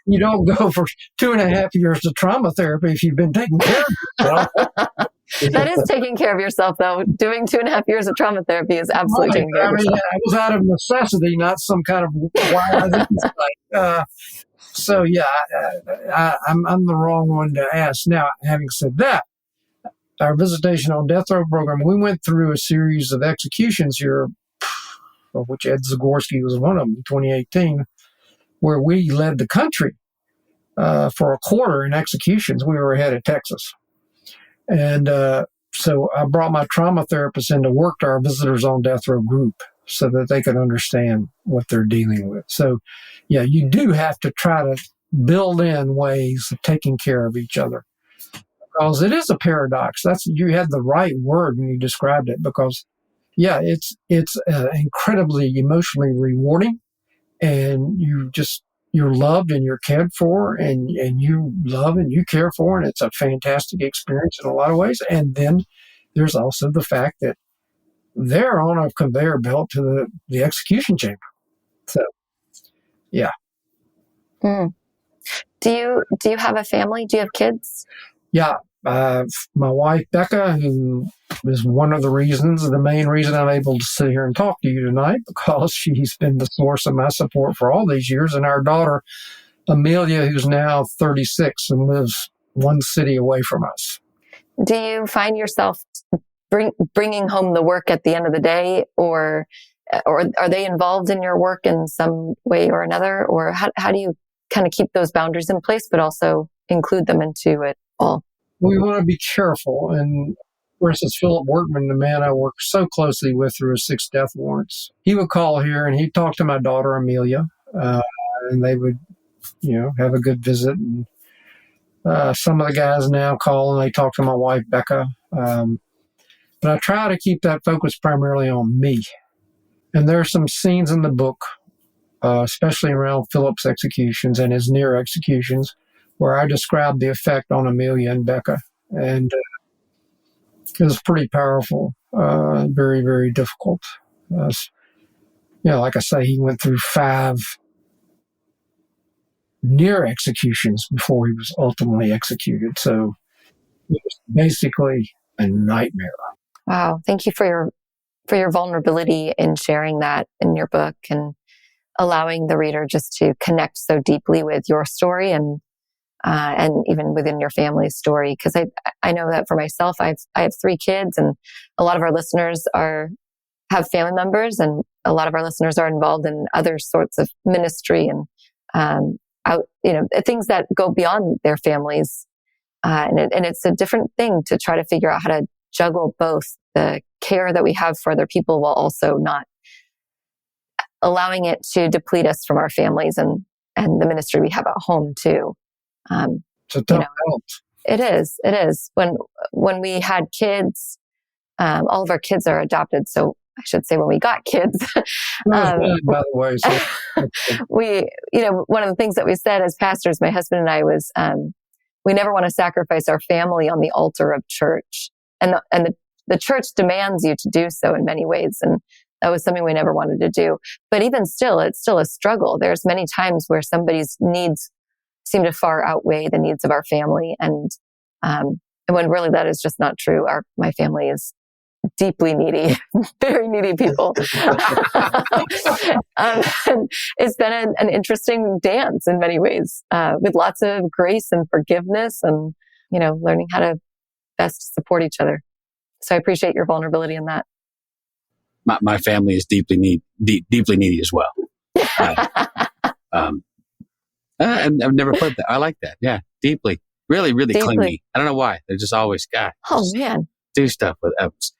You don't go for 2.5 years of trauma therapy if you've been taking care of yourself. That is taking care of yourself, though. Doing 2.5 years of trauma therapy is absolutely taking care of yourself. It was out of necessity, not some kind of wild insight. So yeah, I'm the wrong one to ask. Now, having said that, our visitation on death row program, we went through a series of executions here, of which Ed Zagorski was one of them, in 2018, where we led the country for a quarter in executions. We were ahead of Texas. And so I brought my trauma therapist in to work to our visitors on death row group so that they could understand what they're dealing with. So, yeah, you do have to try to build in ways of taking care of each other, because it is a paradox. You had the right word when you described it, because, yeah, it's incredibly emotionally rewarding, and you're loved and you're cared for, and you love and you care for, and it's a fantastic experience in a lot of ways. And then there's also the fact that they're on a conveyor belt to the execution chamber. So, yeah. Mm. Do you have a family? Do you have kids? Yeah. My wife, Becca, who is the main reason I'm able to sit here and talk to you tonight, because she's been the source of my support for all these years. And our daughter, Amelia, who's now 36 and lives one city away from us. Do you find yourself bringing home the work at the end of the day, or are they involved in your work in some way or another? Or how do you kind of keep those boundaries in place, but also include them into it all? We want to be careful. And for instance, Philip Workman, the man I work so closely with through his 6 death warrants, he would call here and he'd talk to my daughter, Amelia, and they would, have a good visit. And some of the guys now call and they talk to my wife, Becca. But I try to keep that focus primarily on me. And there are some scenes in the book, especially around Philip's executions and his near executions, where I describe the effect on Amelia and Becca. And it was pretty powerful, very, very difficult. Like I say, he went through 5 near executions before he was ultimately executed. So it was basically a nightmare. Wow. Thank you for your vulnerability in sharing that in your book and allowing the reader just to connect so deeply with your story and even within your family's story. Because I know that for myself, I have 3 kids, and a lot of our listeners have family members, and a lot of our listeners are involved in other sorts of ministry and things that go beyond their families. And it's a different thing to try to figure out how to juggle both the care that we have for other people while also not allowing it to deplete us from our families and the ministry we have at home too. It's a tough balance. It is. When we had kids, all of our kids are adopted. So I should say when we got kids, by the way, so. we, one of the things that we said as pastors, my husband and I, was, we never want to sacrifice our family on the altar of church. And the church demands you to do so in many ways. And that was something we never wanted to do. But even still, it's still a struggle. There's many times where somebody's needs seem to far outweigh the needs of our family. And when really that is just not true. My family is deeply needy, very needy people. And it's been an interesting dance in many ways, with lots of grace and forgiveness and, learning how to best support each other. So I appreciate your vulnerability in that. My family is deeply needy as well. And I've never put that. I like that. Yeah, deeply, really, really clingy. I don't know why. They're just always man, do stuff with us.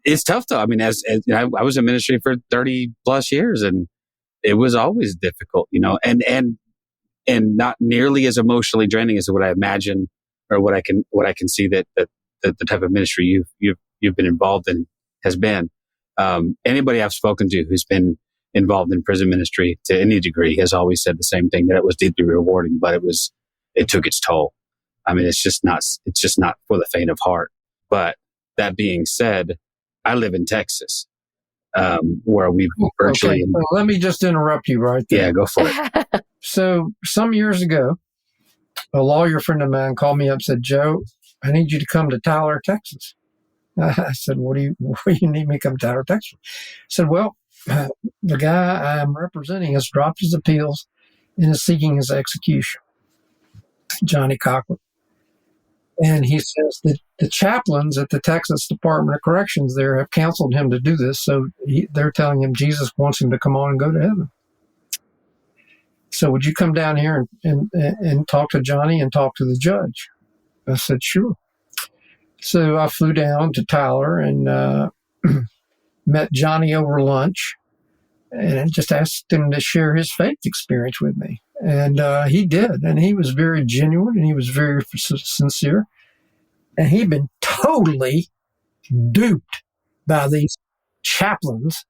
It's tough though. I mean, as I was in ministry for 30 plus years, and it was always difficult, and not nearly as emotionally draining as what I imagine or what I can see that the type of ministry you've been involved in has been. Anybody I've spoken to who's been involved in prison ministry to any degree has always said the same thing, that it was deeply rewarding, but it took its toll. I mean, it's just not for the faint of heart. But that being said, I live in Texas, where we've virtually... Okay, let me just interrupt you right there. Yeah, go for it. So some years ago, a lawyer friend of mine called me up and said, "Joe, I need you to come to Tyler, Texas." I said, what do you need me to come to Tyler, Texas? I said, well, the guy I'm representing has dropped his appeals and is seeking his execution, Johnny Cochran. And he says that the chaplains at the Texas Department of Corrections there have counseled him to do this. So they're telling him Jesus wants him to come on and go to heaven. So would you come down here and talk to Johnny and talk to the judge? I said, sure. So I flew down to Tyler and met Johnny over lunch and just asked him to share his faith experience with me. And he did. And he was very genuine and he was very sincere. And he'd been totally duped by these chaplains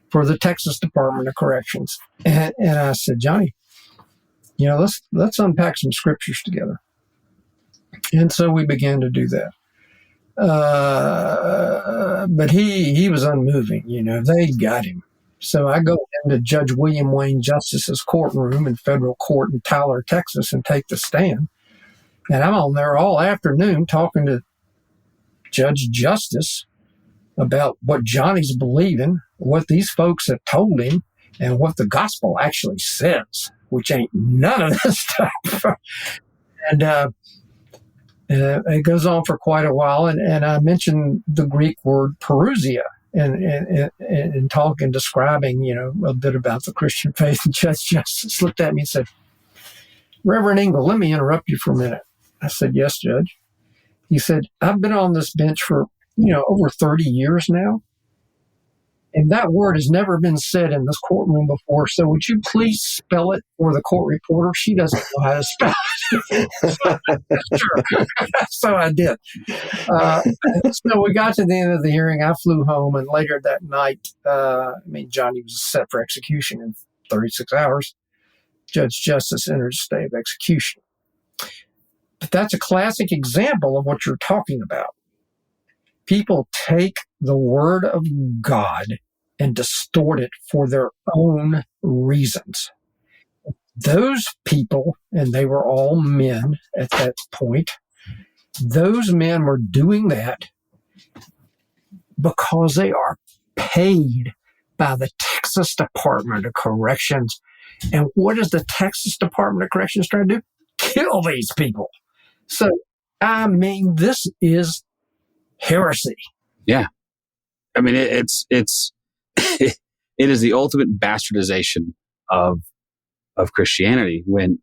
for the Texas Department of Corrections. And I said, Johnny, let's unpack some scriptures together. And so we began to do that. But he was unmoving, they got him. So I go into Judge William Wayne Justice's courtroom in federal court in Tyler, Texas, and take the stand. And I'm on there all afternoon talking to Judge Justice about what Johnny's believing, what these folks have told him, and what the gospel actually says, which ain't none of this stuff. And it goes on for quite a while. And I mentioned the Greek word parousia and talking, describing, a bit about the Christian faith. And Judge Justice looked at me and said, Reverend Ingle, let me interrupt you for a minute. I said, yes, Judge. He said, I've been on this bench for, over 30 years now. And that word has never been said in this courtroom before. So would you please spell it for the court reporter? She doesn't know how to spell it. Sure. So I did. So we got to the end of the hearing. I flew home, and later that night, Johnny was set for execution in 36 hours. Judge Justice entered a stay of execution. But that's a classic example of what you're talking about. People take the word of God and distort it for their own reasons. Those people, and they were all men at that point, those men were doing that because they are paid by the Texas Department of Corrections. And what does the Texas Department of Corrections try to do? Kill these people. So, this is heresy. Yeah. It's it is the ultimate bastardization of Christianity when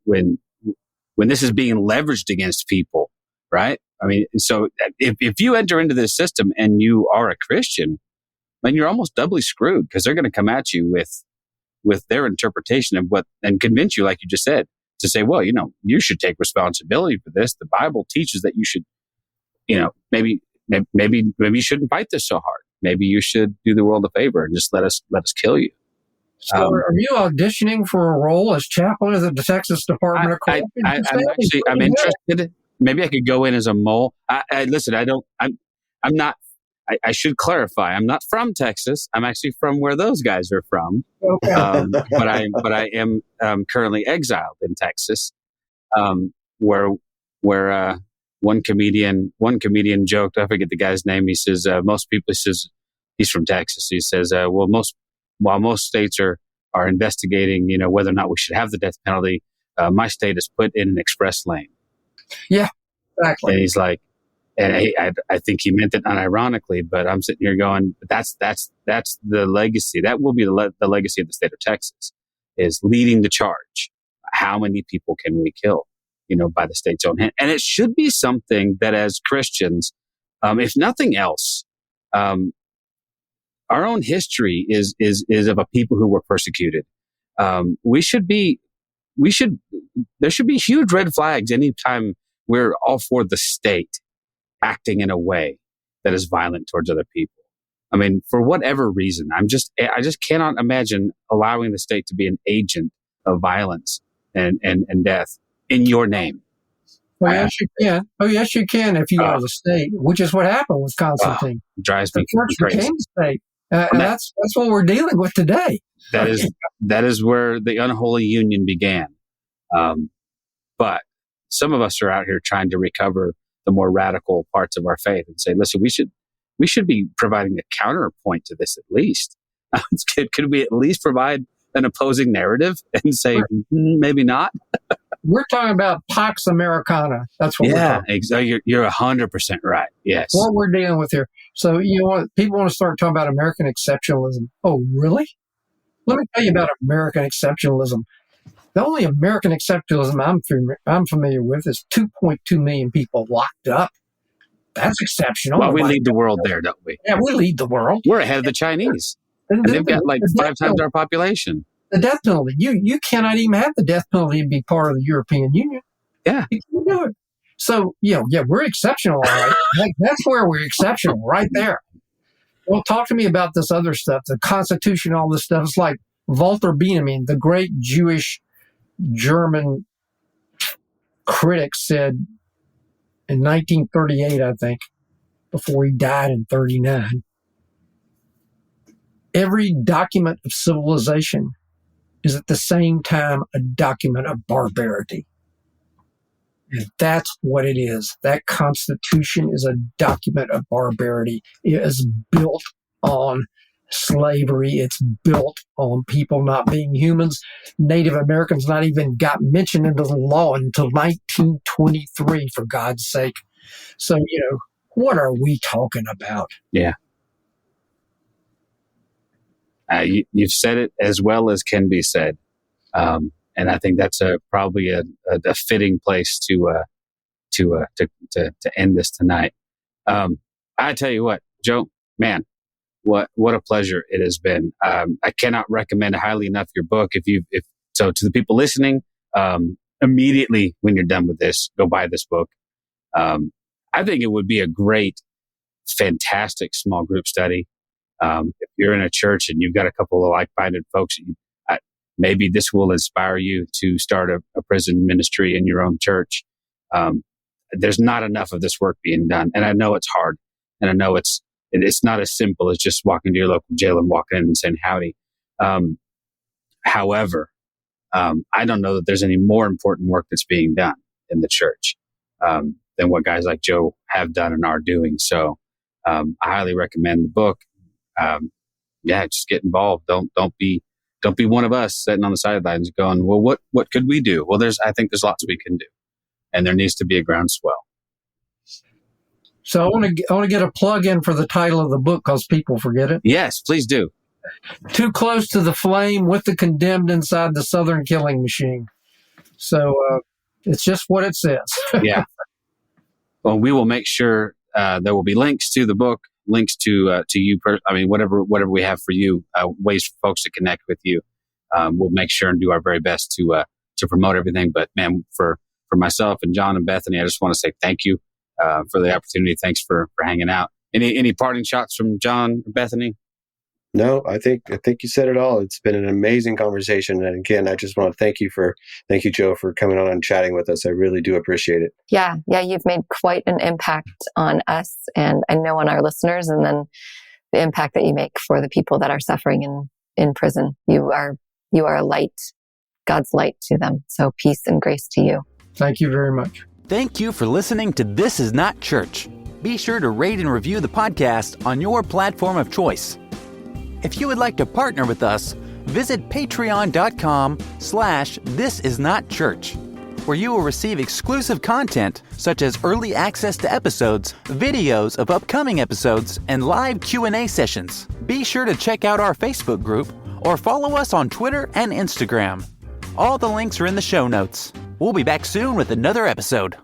this is being leveraged against people, right? So if you enter into this system and you are a Christian, then you're almost doubly screwed, because they're going to come at you with their interpretation of what, and convince you, like you just said, to say, well, you should take responsibility for this. The Bible teaches that you should, maybe you shouldn't fight this so hard. Maybe you should do the world a favor and just let us kill you. So are you auditioning for a role as chaplain of the Texas Department of Corrections? I'm interested. Maybe I could go in as a mole. Listen, I'm not. I should clarify. I'm not from Texas. I'm actually from where those guys are from. Okay. But I am currently exiled in Texas, where one comedian joked. I forget the guy's name. He says most people. He says he's from Texas. He says, while most states are investigating, whether or not we should have the death penalty, my state has put in an express lane. Yeah, exactly. And he's like, and I think he meant it unironically, but I'm sitting here going, that's the legacy. That will be the legacy of the state of Texas, is leading the charge. How many people can we kill, by the state's own hand? And it should be something that, as Christians, if nothing else, our own history is of a people who were persecuted. There should be huge red flags anytime we're all for the state acting in a way that is violent towards other people. For whatever reason, I just cannot imagine allowing the state to be an agent of violence and death in your name. Well, yes, you can. Oh, yes, you can if you are the state, which is what happened with Constantine. Drives me crazy. The church became the state. And that's what we're dealing with today. That is where the unholy union began. But some of us are out here trying to recover the more radical parts of our faith and say, listen, we should be providing a counterpoint to this at least. Could we at least provide an opposing narrative and say, maybe not? We're talking about Pax Americana. That's what we're talking about. You're 100% right. Yes. What we're dealing with here. So, people want to start talking about American exceptionalism. Oh, really? Let me tell you about American exceptionalism. The only American exceptionalism I'm familiar with is 2.2 million people locked up. That's exceptional. Well, we lead the world there, don't we? Yeah, we lead the world. We're ahead of the Chinese. And they've got like 5 times our population. The death penalty. You cannot even have the death penalty and be part of the European Union. Yeah. You can't do it. So, we're exceptional, all right. That's where we're exceptional, right there. Well, talk to me about this other stuff, the Constitution, all this stuff. It's like Walter Benjamin, the great Jewish German critic, said in 1938, I think, before he died in 39, every document of civilization is at the same time a document of barbarity. And that's what it is. That Constitution is a document of barbarity. It is built on slavery. It's built on people not being humans. Native Americans not even got mentioned into the law until 1923, for God's sake. So, what are we talking about? Yeah. You've said it as well as can be said. And I think that's probably a fitting place to end this tonight. I tell you what, Joe, man, what a pleasure it has been. I cannot recommend highly enough your book. So to the people listening, immediately when you're done with this, go buy this book. I think it would be a great, fantastic small group study. If you're in a church and you've got a couple of like-minded folks, maybe this will inspire you to start a prison ministry in your own church. There's not enough of this work being done. And I know it's hard. And I know it's not as simple as just walking to your local jail and walking in and saying howdy. However, I don't know that there's any more important work that's being done in the church than what guys like Joe have done and are doing. So I highly recommend the book. Just get involved. Don't be one of us sitting on the sidelines going, well, what could we do? Well, I think there's lots we can do, and there needs to be a groundswell. So I want to get a plug in for the title of the book because people forget it. Yes, please do. Too Close to the Flame with the Condemned Inside the Southern Killing Machine. So it's just what it says. Yeah. Well, we will make sure there will be links to the book, links to you. Whatever we have for you, ways for folks to connect with you. We'll make sure and do our very best to promote everything. But man, for myself and John and Bethany, I just want to say thank you for the opportunity. Thanks for hanging out. Any parting shots from John or Bethany? No, I think you said it all. It's been an amazing conversation. And again, I just want to thank you, Joe, for coming on and chatting with us. I really do appreciate it. Yeah, you've made quite an impact on us, and I know on our listeners, and then the impact that you make for the people that are suffering in prison. You are a light, God's light to them. So peace and grace to you. Thank you very much. Thank you for listening to This Is Not Church. Be sure to rate and review the podcast on your platform of choice. If you would like to partner with us, visit patreon.com/thisisnotchurch, where you will receive exclusive content such as early access to episodes, videos of upcoming episodes, and live Q&A sessions. Be sure to check out our Facebook group or follow us on Twitter and Instagram. All the links are in the show notes. We'll be back soon with another episode.